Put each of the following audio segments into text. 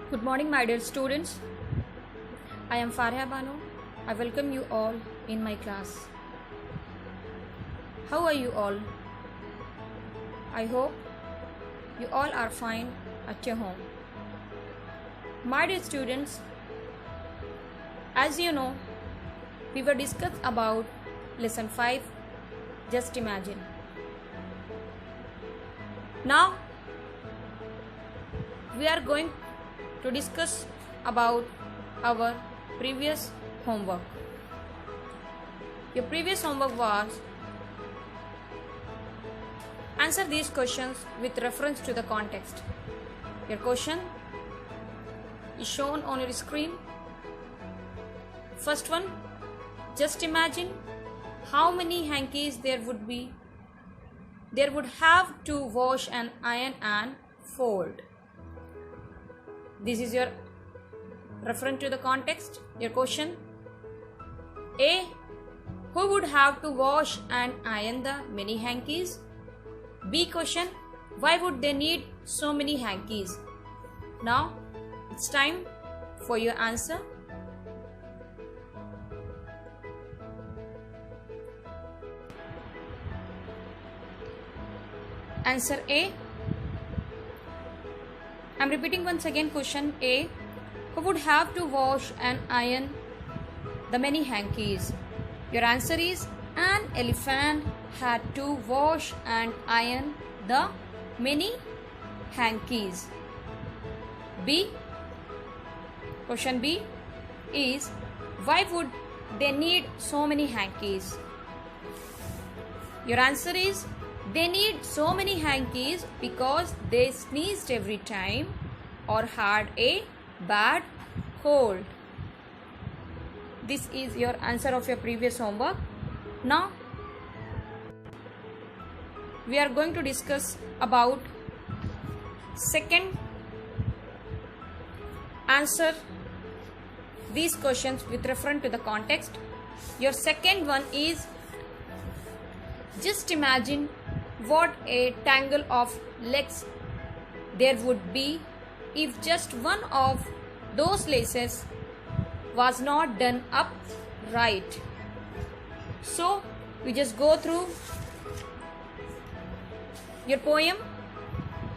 Good morning, my dear students. I am Farha Banu. I welcome you all in my class. How are you all? I hope you all are fine at your home. My dear students, as you know, we were discussed about lesson 5, Just Imagine. Now, we are going to discuss about our previous homework. Your previous homework was answer these questions with reference to the context. Your question is shown on your screen. First one, just imagine how many hankies there would be. There would have to wash and iron and fold. This is your reference to the context. Your question. A. Who would have to wash and iron the many hankies? B. Question. Why would they need so many hankies? Now it's time for your answer. Answer A. I am repeating once again question A. Who would have to wash and iron the many hankies? Your answer is an elephant had to wash and iron the many hankies. B. Question B is why would they need so many hankies? Your answer is they need so many hankies because they sneezed every time or had a bad cold. This is your answer of your previous homework. Now, we are going to discuss about second answer these questions with reference to the context. Your second one is just imagine what a tangle of legs there would be if just one of those laces was not done up right. So we just go through your poem.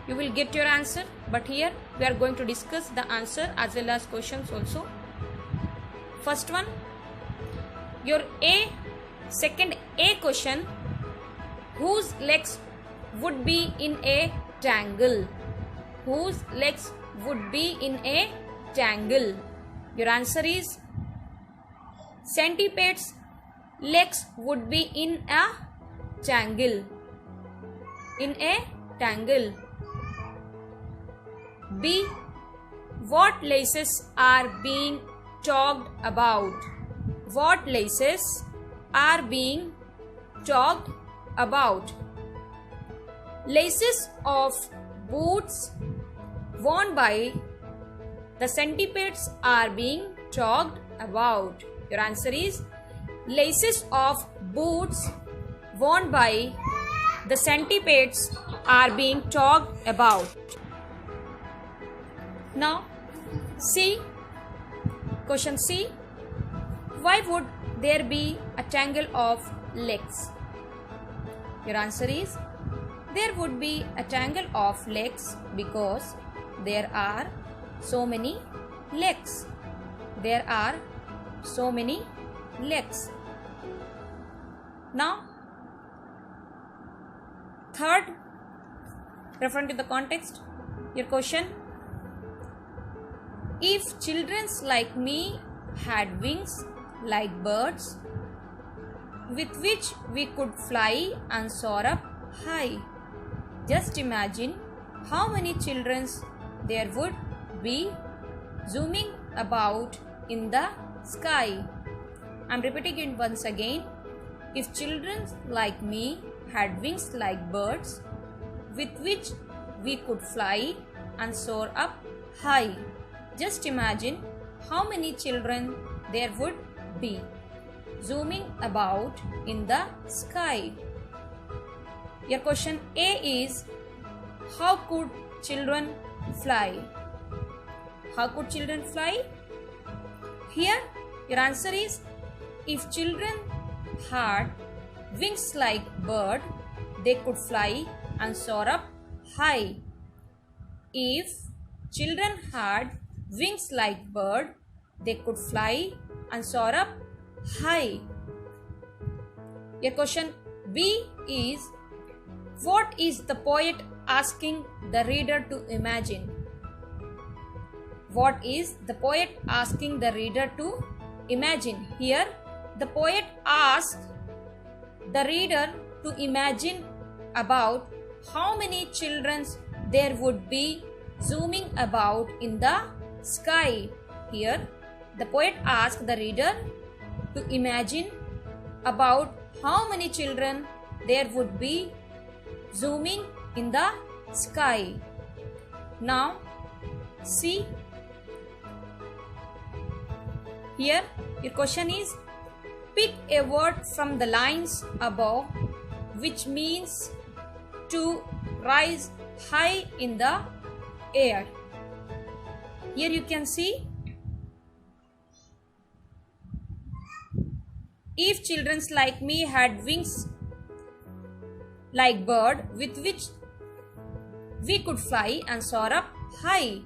You will get your answer, but here we are going to discuss the answer as well as questions also. First one, your second A question. Whose legs would be in a tangle? Whose legs would be in a tangle? Your answer is centipede's legs would be in a tangle. In a tangle. B. What laces are being talked about? What laces are being talked about? Laces of boots worn by the centipedes are being talked about. Your answer is laces of boots worn by the centipedes are being talked about. Now C. Question C. Why would there be a tangle of legs? Your answer is there would be a tangle of legs because there are so many legs. There are so many legs. Now, third, referring to the context, your question. If children like me had wings like birds, with which we could fly and soar up high. Just imagine how many children there would be zooming about in the sky. I am repeating it once again. If children like me had wings like birds, with which we could fly and soar up high. Just imagine how many children there would be zooming about in the sky. Your question A is how could children fly? How could children fly? Here your answer is, if children had wings like bird, they could fly and soar up high. If children had wings like bird, they could fly and soar up high. Your question B is, what is the poet asking the reader to imagine? What is the poet asking the reader to imagine? Here the poet asks the reader to imagine about how many children there would be zooming about in the sky. Here the poet asks the reader to imagine about how many children there would be zooming in the sky. Now see, here your question is, pick a word from the lines above which means to rise high in the air. Here you can see, if children like me had wings like bird with which we could fly and soar up high.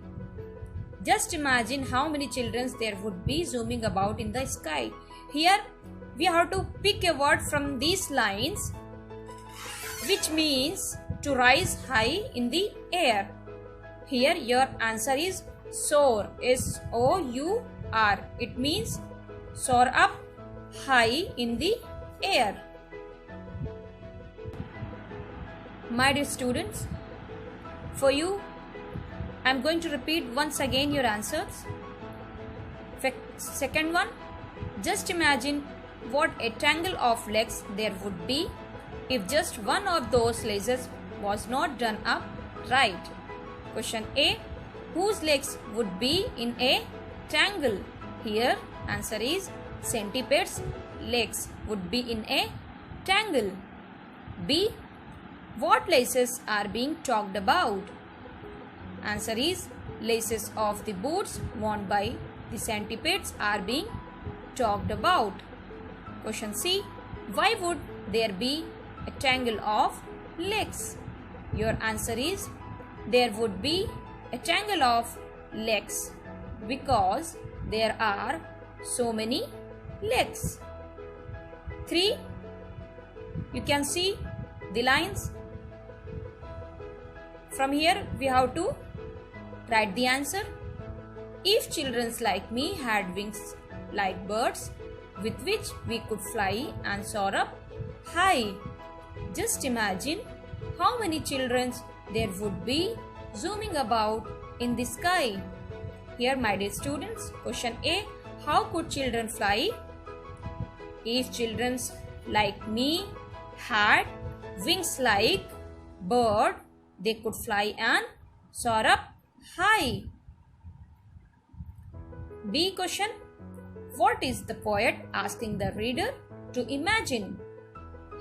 Just imagine how many children there would be zooming about in the sky. Here we have to pick a word from these lines which means to rise high in the air. Here your answer is soar, S-O-U-R. It means soar up high in the air. My dear students, for you I am going to repeat once again your answers. Second one, just imagine what a tangle of legs there would be if just one of those legs was not done up right. Question A, whose legs would be in a tangle? Here answer is, centipede's legs would be in a tangle. B, what laces are being talked about? Answer is, laces of the boots worn by the centipedes are being talked about. Question C, why would there be a tangle of legs? Your answer is, there would be a tangle of legs because there are so many legs. 3, you can see the lines. From here we have to write the answer. If children like me had wings like birds with which we could fly and soar up high. Just imagine how many children there would be zooming about in the sky. Here my dear students, question A, how could children fly? If children like me had wings like bird, they could fly and soar up high. B question, what is the poet asking the reader to imagine?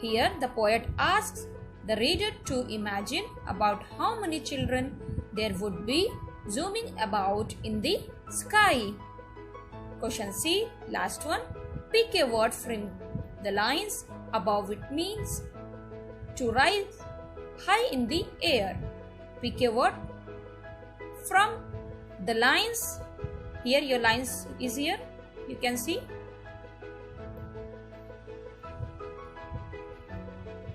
Here the poet asks the reader to imagine about how many children there would be zooming about in the sky. Question C, last one, pick a word from the lines above which means to rise high in the air. Pick a word from the lines. Here your lines is here, you can see,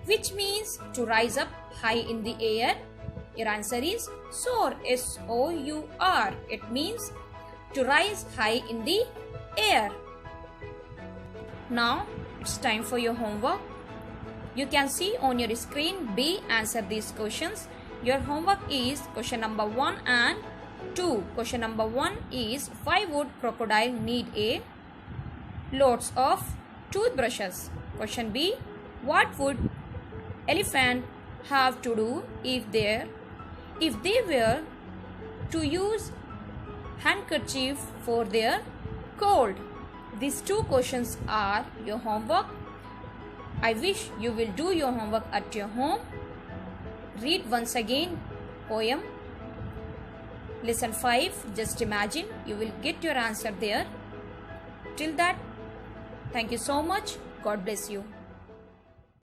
which means to rise up high in the air. Your answer is soar, S-O-U-R. It means to rise high in the air. Now it's time for your homework. You can see on your screen B, answer these questions. Your homework is question number 1 and 2. Question number 1 is, why would crocodile need a loads of toothbrushes? Question B, what would elephant have to do if they were to use handkerchief for their cold? These 2 questions are your homework. I wish you will do your homework at your home. Read once again poem Lesson 5, just imagine. You will get your answer there. Till that, thank you so much. God bless you.